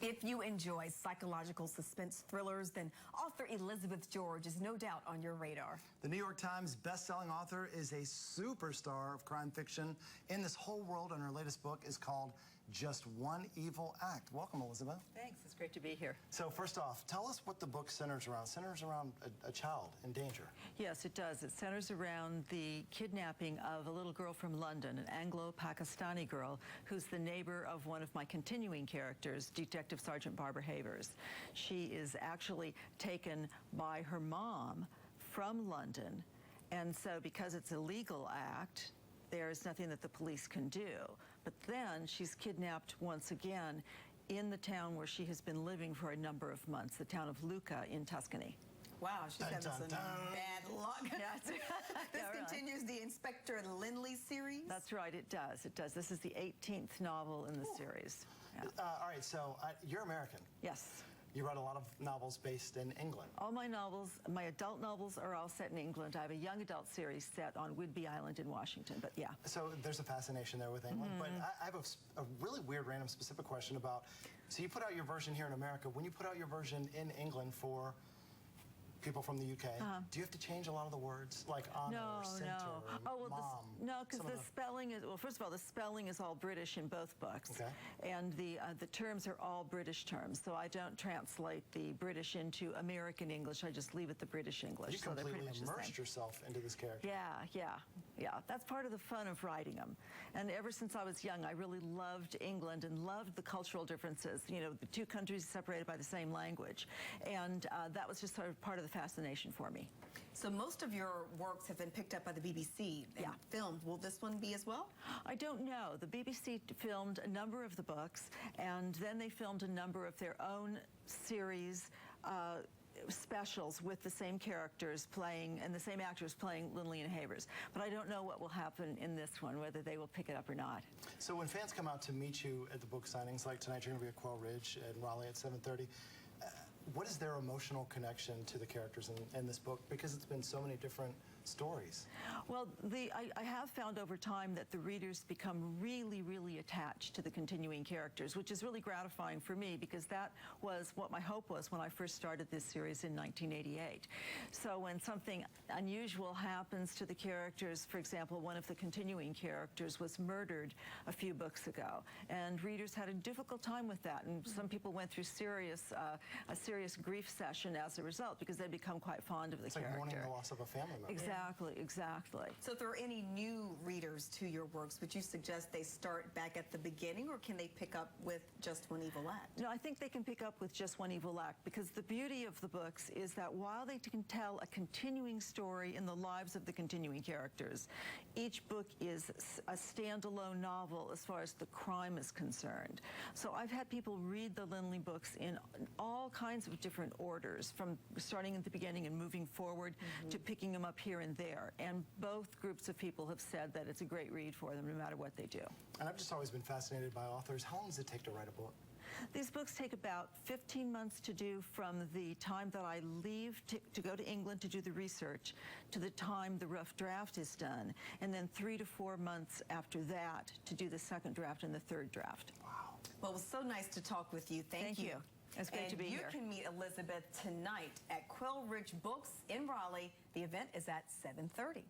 If you enjoy psychological suspense thrillers, then author Elizabeth George is no doubt on your radar. The New York Times best-selling author is a superstar of crime fiction in this whole world, and her latest book is called Just One Evil Act. Welcome, Elizabeth. Thanks. It's great to be here. So first off, tell us what the book centers around. Centers around a child in danger. Yes, it does. It centers around the kidnapping of a little girl from London, an Anglo-Pakistani girl who's the neighbor of one of my continuing characters, Detective Sergeant Barbara Havers. She is actually taken by her mom from London, and so because it's a legal act, there's nothing that the police can do. But then she's kidnapped once again in the town where she has been living for a number of months, the town of Lucca in Tuscany. Wow, she's having some bad luck. This really continues the Inspector Lynley series? That's right, it does. It does. This is the 18th novel in the series. Yeah. All right, so you're American. Yes. You write a lot of novels based in England. All my novels, my adult novels, are all set in England. I have a young adult series set on Whidbey Island in Washington, but yeah. So there's a fascination there with England, but I have a really weird, random, specific question about, so you put out your version here in America. When you put out your version in England for people from the UK, do you have to change a lot of the words, like honor, or center, or mom? No, because the spelling is, well, first of all, the spelling is all British in both books. Okay. And the terms are all British terms, so I don't translate the British into American English. I just leave it the British English. You so they're completely pretty much immersed yourself into this character. Yeah. That's part of the fun of writing them. And ever since I was young, I really loved England and loved the cultural differences. You know, the two countries separated by the same language. And that was just sort of part of the fascination for me. So most of your works have been picked up by the BBC and filmed. Will this one be as well? I don't know. The BBC filmed a number of the books, and then they filmed a number of their own series specials with the same characters playing and the same actors playing Lynley and Havers. But I don't know what will happen in this one, whether they will pick it up or not. So when fans come out to meet you at the book signings, like tonight you're going to be at Quail Ridge and Raleigh at 7:30, what is their emotional connection to the characters in this book? Because it's been so many different stories. Well, I have found over time that the readers become really, really attached to the continuing characters, which is really gratifying for me because that was what my hope was when I first started this series in 1988. So when something unusual happens to the characters, for example, one of the continuing characters was murdered a few books ago, and readers had a difficult time with that, and some people went through a serious grief session as a result because they become quite fond of the character. It's like mourning the loss of a family member. Exactly. So if there are any new readers to your works, would you suggest they start back at the beginning, or can they pick up with Just One Evil Act? No, I think they can pick up with Just One Evil Act because the beauty of the books is that while they can tell a continuing story in the lives of the continuing characters, each book is a standalone novel as far as the crime is concerned. So I've had people read the Lynley books in all kinds of different orders, from starting at the beginning and moving forward to picking them up here and there. And both groups of people have said that it's a great read for them no matter what they do. And I've just always been fascinated by authors. How long does it take to write a book? These books take about 15 months to do from the time that I leave to go to England to do the research to the time the rough draft is done, and then 3 to 4 months after that to do the second draft and the third draft. Wow. Well, it was so nice to talk with you. Thank you. It's great to be here. And you can meet Elizabeth tonight at Quail Ridge Books in Raleigh. The event is at 7:30.